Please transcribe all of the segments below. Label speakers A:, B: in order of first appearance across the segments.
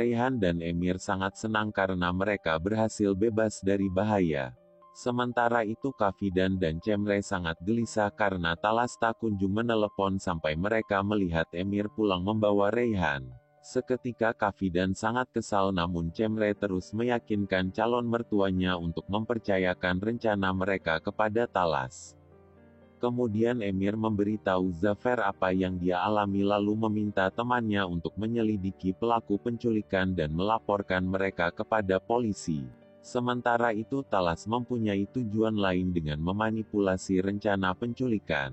A: Raihan dan Emir sangat senang karena mereka berhasil bebas dari bahaya. Sementara itu Kafidan dan Cemre sangat gelisah karena Talas tak kunjung menelepon sampai mereka melihat Emir pulang membawa Raihan. Seketika Kafidan sangat kesal namun Cemre terus meyakinkan calon mertuanya untuk mempercayakan rencana mereka kepada Talas. Kemudian Emir memberitahu Zafer apa yang dia alami lalu meminta temannya untuk menyelidiki pelaku penculikan dan melaporkan mereka kepada polisi. Sementara itu Talas mempunyai tujuan lain dengan memanipulasi rencana penculikan.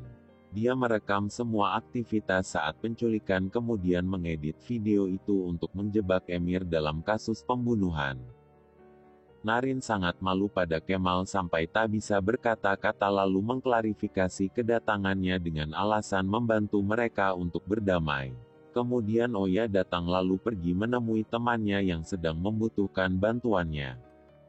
A: Dia merekam semua aktivitas saat penculikan kemudian mengedit video itu untuk menjebak Emir dalam kasus pembunuhan. Naren sangat malu pada Kemal sampai tak bisa berkata-kata lalu mengklarifikasi kedatangannya dengan alasan membantu mereka untuk berdamai. Kemudian Oya datang lalu pergi menemui temannya yang sedang membutuhkan bantuannya.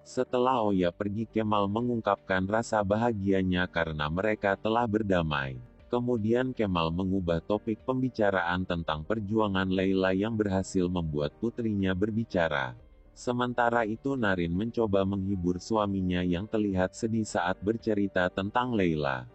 A: Setelah Oya pergi Kemal mengungkapkan rasa bahagianya karena mereka telah berdamai. Kemudian Kemal mengubah topik pembicaraan tentang perjuangan Leila yang berhasil membuat putrinya berbicara. Sementara itu Naren mencoba menghibur suaminya yang terlihat sedih saat bercerita tentang Leila.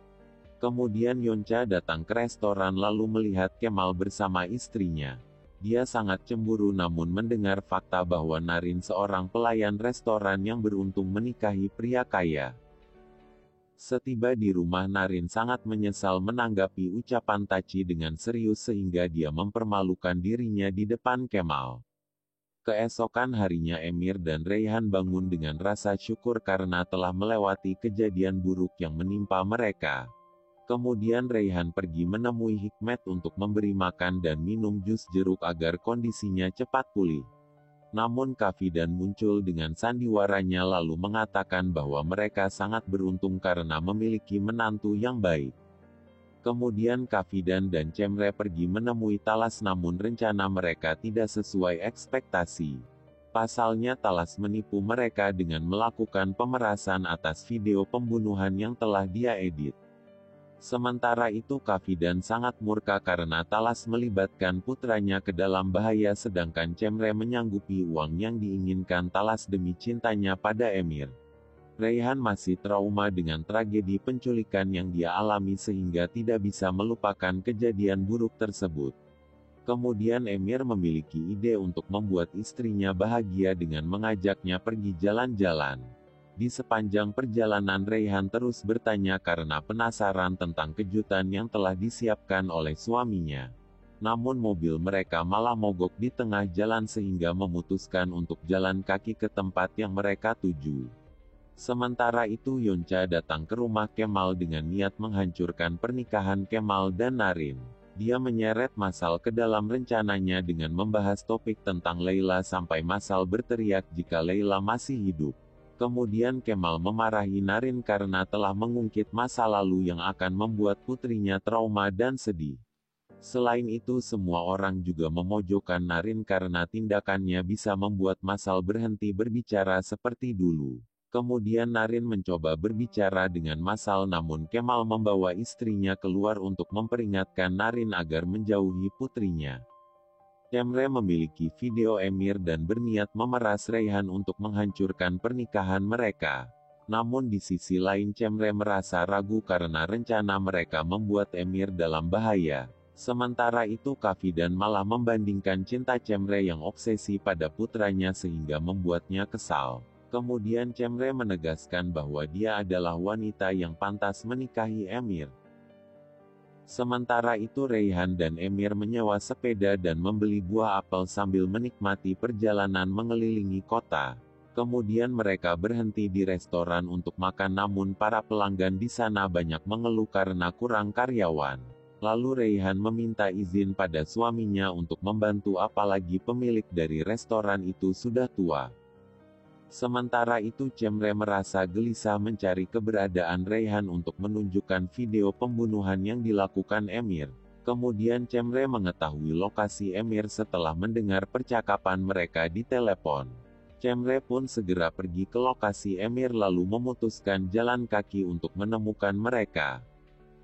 A: Kemudian Yonca datang ke restoran lalu melihat Kemal bersama istrinya. Dia sangat cemburu namun mendengar fakta bahwa Naren seorang pelayan restoran yang beruntung menikahi pria kaya. Setiba di rumah Naren sangat menyesal menanggapi ucapan Taci dengan serius sehingga dia mempermalukan dirinya di depan Kemal. Keesokan harinya Emir dan Raihan bangun dengan rasa syukur karena telah melewati kejadian buruk yang menimpa mereka. Kemudian Raihan pergi menemui Hikmet untuk memberi makan dan minum jus jeruk agar kondisinya cepat pulih. Namun Kafidan muncul dengan sandiwaranya lalu mengatakan bahwa mereka sangat beruntung karena memiliki menantu yang baik. Kemudian Kafidan dan Cemre pergi menemui Talas namun rencana mereka tidak sesuai ekspektasi. Pasalnya Talas menipu mereka dengan melakukan pemerasan atas video pembunuhan yang telah dia edit. Sementara itu Kafidan sangat murka karena Talas melibatkan putranya ke dalam bahaya sedangkan Cemre menyanggupi uang yang diinginkan Talas demi cintanya pada Emir. Raihan masih trauma dengan tragedi penculikan yang dia alami sehingga tidak bisa melupakan kejadian buruk tersebut. Kemudian Emir memiliki ide untuk membuat istrinya bahagia dengan mengajaknya pergi jalan-jalan. Di sepanjang perjalanan Raihan terus bertanya karena penasaran tentang kejutan yang telah disiapkan oleh suaminya. Namun mobil mereka malah mogok di tengah jalan sehingga memutuskan untuk jalan kaki ke tempat yang mereka tuju. Sementara itu Yonca datang ke rumah Kemal dengan niat menghancurkan pernikahan Kemal dan Naren. Dia menyeret Masal ke dalam rencananya dengan membahas topik tentang Leila sampai Masal berteriak jika Leila masih hidup. Kemudian Kemal memarahi Naren karena telah mengungkit masa lalu yang akan membuat putrinya trauma dan sedih. Selain itu semua orang juga memojokkan Naren karena tindakannya bisa membuat Masal berhenti berbicara seperti dulu. Kemudian Naren mencoba berbicara dengan Masal namun Kemal membawa istrinya keluar untuk memperingatkan Naren agar menjauhi putrinya. Cemre memiliki video Emir dan berniat memeras Raihan untuk menghancurkan pernikahan mereka. Namun di sisi lain Cemre merasa ragu karena rencana mereka membuat Emir dalam bahaya. Sementara itu Kafidan malah membandingkan cinta Cemre yang obsesi pada putranya sehingga membuatnya kesal. Kemudian Cemre menegaskan bahwa dia adalah wanita yang pantas menikahi Emir. Sementara itu Raihan dan Emir menyewa sepeda dan membeli buah apel sambil menikmati perjalanan mengelilingi kota. Kemudian mereka berhenti di restoran untuk makan namun para pelanggan di sana banyak mengeluh karena kurang karyawan. Lalu Raihan meminta izin pada suaminya untuk membantu apalagi pemilik dari restoran itu sudah tua. Sementara itu Cemre merasa gelisah mencari keberadaan Raihan untuk menunjukkan video pembunuhan yang dilakukan Emir. Kemudian Cemre mengetahui lokasi Emir setelah mendengar percakapan mereka di telepon. Cemre pun segera pergi ke lokasi Emir lalu memutuskan jalan kaki untuk menemukan mereka.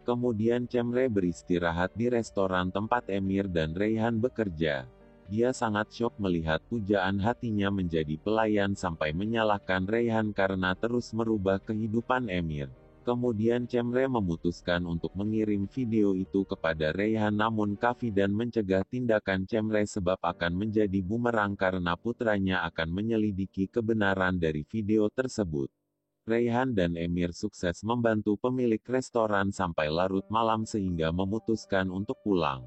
A: Kemudian Cemre beristirahat di restoran tempat Emir dan Raihan bekerja. Dia sangat syok melihat pujaan hatinya menjadi pelayan sampai menyalahkan Raihan karena terus merubah kehidupan Emir. Kemudian Cemre memutuskan untuk mengirim video itu kepada Raihan, namun Kavidan mencegah tindakan Cemre sebab akan menjadi bumerang karena putranya akan menyelidiki kebenaran dari video tersebut. Raihan dan Emir sukses membantu pemilik restoran sampai larut malam sehingga memutuskan untuk pulang.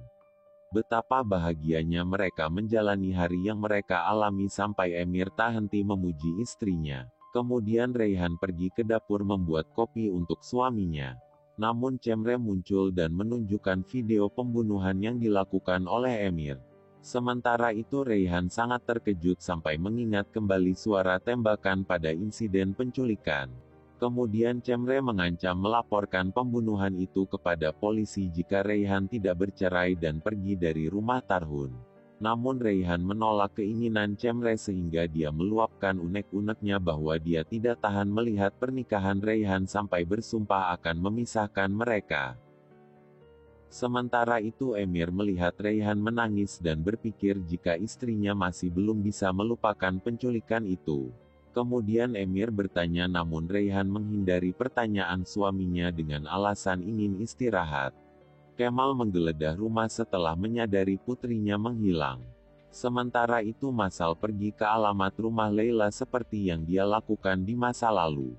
A: Betapa bahagianya mereka menjalani hari yang mereka alami sampai Emir tak henti memuji istrinya. Kemudian Raihan pergi ke dapur membuat kopi untuk suaminya. Namun Cemre muncul dan menunjukkan video pembunuhan yang dilakukan oleh Emir. Sementara itu Raihan sangat terkejut sampai mengingat kembali suara tembakan pada insiden penculikan. Kemudian Cemre mengancam melaporkan pembunuhan itu kepada polisi jika Raihan tidak bercerai dan pergi dari rumah Tarhun. Namun Raihan menolak keinginan Cemre sehingga dia meluapkan unek-uneknya bahwa dia tidak tahan melihat pernikahan Raihan sampai bersumpah akan memisahkan mereka. Sementara itu Emir melihat Raihan menangis dan berpikir jika istrinya masih belum bisa melupakan penculikan itu. Kemudian Emir bertanya namun Raihan menghindari pertanyaan suaminya dengan alasan ingin istirahat. Kemal menggeledah rumah setelah menyadari putrinya menghilang. Sementara itu Masal pergi ke alamat rumah Leila seperti yang dia lakukan di masa lalu.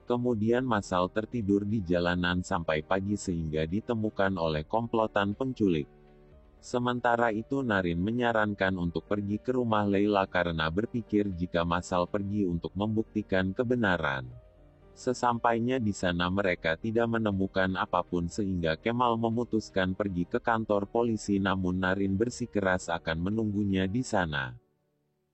A: Kemudian Masal tertidur di jalanan sampai pagi sehingga ditemukan oleh komplotan penculik. Sementara itu Narin menyarankan untuk pergi ke rumah Leila karena berpikir jika Masal pergi untuk membuktikan kebenaran. Sesampainya di sana mereka tidak menemukan apapun sehingga Kemal memutuskan pergi ke kantor polisi namun Narin bersikeras akan menunggunya di sana.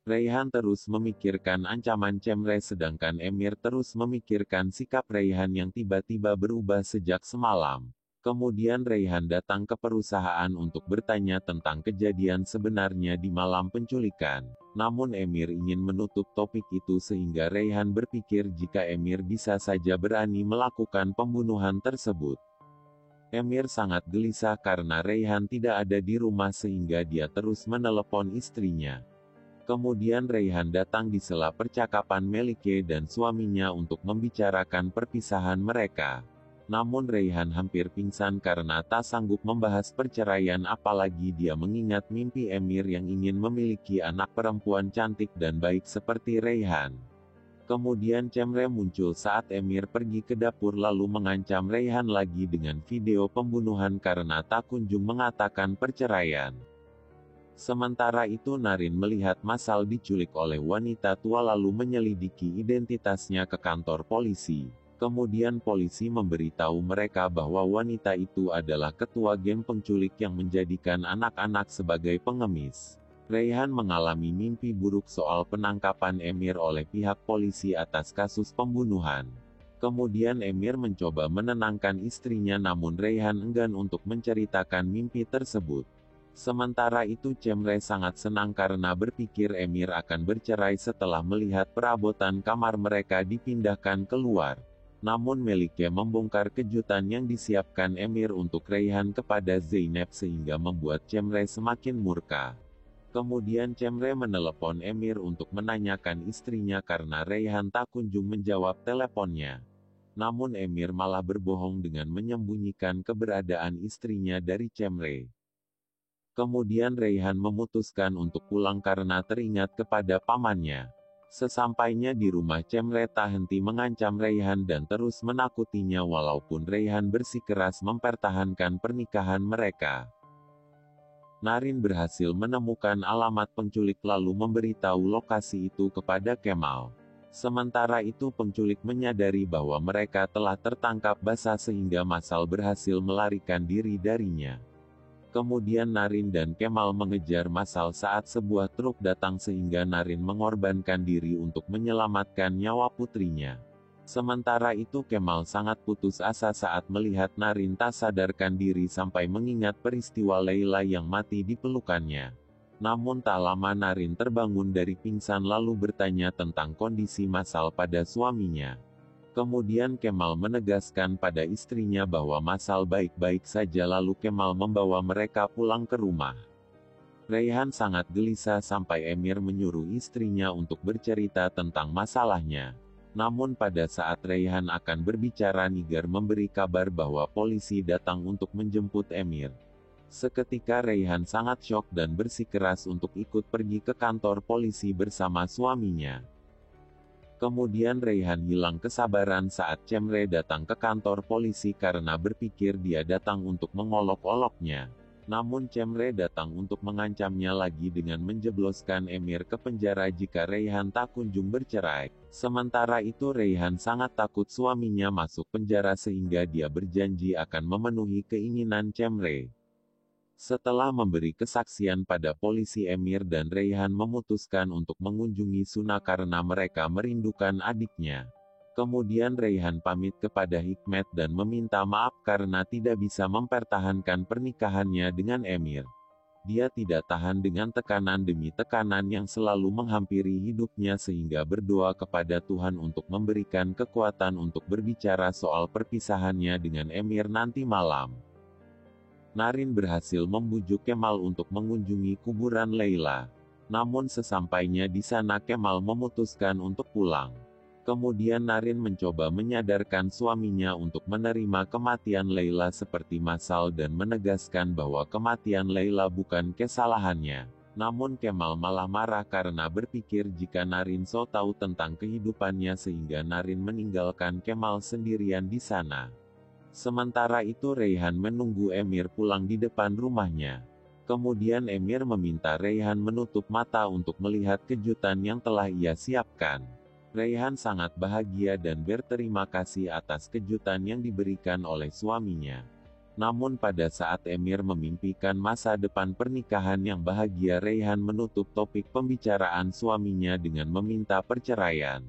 A: Raihan terus memikirkan ancaman Cemre sedangkan Emir terus memikirkan sikap Raihan yang tiba-tiba berubah sejak semalam. Kemudian Raihan datang ke perusahaan untuk bertanya tentang kejadian sebenarnya di malam penculikan. Namun Emir ingin menutup topik itu sehingga Raihan berpikir jika Emir bisa saja berani melakukan pembunuhan tersebut. Emir sangat gelisah karena Raihan tidak ada di rumah sehingga dia terus menelepon istrinya. Kemudian Raihan datang di sela percakapan Melike dan suaminya untuk membicarakan perpisahan mereka. Namun Raihan hampir pingsan karena tak sanggup membahas perceraian apalagi dia mengingat mimpi Emir yang ingin memiliki anak perempuan cantik dan baik seperti Raihan. Kemudian Cemre muncul saat Emir pergi ke dapur lalu mengancam Raihan lagi dengan video pembunuhan karena tak kunjung mengatakan perceraian. Sementara itu Narin melihat Masal diculik oleh wanita tua lalu menyelidiki identitasnya ke kantor polisi. Kemudian polisi memberitahu mereka bahwa wanita itu adalah ketua geng penculik yang menjadikan anak-anak sebagai pengemis. Raihan mengalami mimpi buruk soal penangkapan Emir oleh pihak polisi atas kasus pembunuhan. Kemudian Emir mencoba menenangkan istrinya namun Raihan enggan untuk menceritakan mimpi tersebut. Sementara itu Cemre sangat senang karena berpikir Emir akan bercerai setelah melihat perabotan kamar mereka dipindahkan keluar. Namun Melike membongkar kejutan yang disiapkan Emir untuk Raihan kepada Zainab sehingga membuat Cemre semakin murka. Kemudian Cemre menelepon Emir untuk menanyakan istrinya karena Raihan tak kunjung menjawab teleponnya. Namun Emir malah berbohong dengan menyembunyikan keberadaan istrinya dari Cemre. Kemudian Raihan memutuskan untuk pulang karena teringat kepada pamannya. Sesampainya di rumah Cemre tak henti mengancam Raihan dan terus menakutinya walaupun Raihan bersikeras mempertahankan pernikahan mereka. Narin berhasil menemukan alamat penculik lalu memberitahu lokasi itu kepada Kemal. Sementara itu penculik menyadari bahwa mereka telah tertangkap basah sehingga Masal berhasil melarikan diri darinya. Kemudian Narin dan Kemal mengejar Masal saat sebuah truk datang sehingga Narin mengorbankan diri untuk menyelamatkan nyawa putrinya. Sementara itu Kemal sangat putus asa saat melihat Narin tak sadarkan diri sampai mengingat peristiwa Leila yang mati di pelukannya. Namun tak lama Narin terbangun dari pingsan lalu bertanya tentang kondisi Masal pada suaminya. Kemudian Kemal menegaskan pada istrinya bahwa Masal baik-baik saja lalu Kemal membawa mereka pulang ke rumah. Raihan sangat gelisah sampai Emir menyuruh istrinya untuk bercerita tentang masalahnya. Namun pada saat Raihan akan berbicara, Nigar memberi kabar bahwa polisi datang untuk menjemput Emir. Seketika Raihan sangat syok dan bersikeras untuk ikut pergi ke kantor polisi bersama suaminya. Kemudian Raihan hilang kesabaran saat Cemre datang ke kantor polisi karena berpikir dia datang untuk mengolok-oloknya. Namun Cemre datang untuk mengancamnya lagi dengan menjebloskan Emir ke penjara jika Raihan tak kunjung bercerai. Sementara itu Raihan sangat takut suaminya masuk penjara sehingga dia berjanji akan memenuhi keinginan Cemre. Setelah memberi kesaksian pada polisi, Emir dan Raihan memutuskan untuk mengunjungi Suna karena mereka merindukan adiknya. Kemudian Raihan pamit kepada Hikmet dan meminta maaf karena tidak bisa mempertahankan pernikahannya dengan Emir. Dia tidak tahan dengan tekanan demi tekanan yang selalu menghampiri hidupnya sehingga berdoa kepada Tuhan untuk memberikan kekuatan untuk berbicara soal perpisahannya dengan Emir nanti malam. Narin berhasil membujuk Kemal untuk mengunjungi kuburan Leila. Namun sesampainya di sana Kemal memutuskan untuk pulang. Kemudian Narin mencoba menyadarkan suaminya untuk menerima kematian Leila seperti masal dan menegaskan bahwa kematian Leila bukan kesalahannya. Namun Kemal malah marah karena berpikir jika Narin so tahu tentang kehidupannya sehingga Narin meninggalkan Kemal sendirian di sana. Sementara itu Raihan menunggu Emir pulang di depan rumahnya. Kemudian Emir meminta Raihan menutup mata untuk melihat kejutan yang telah ia siapkan. Raihan sangat bahagia dan berterima kasih atas kejutan yang diberikan oleh suaminya. Namun pada saat Emir memimpikan masa depan pernikahan yang bahagia, Raihan menutup topik pembicaraan suaminya dengan meminta perceraian.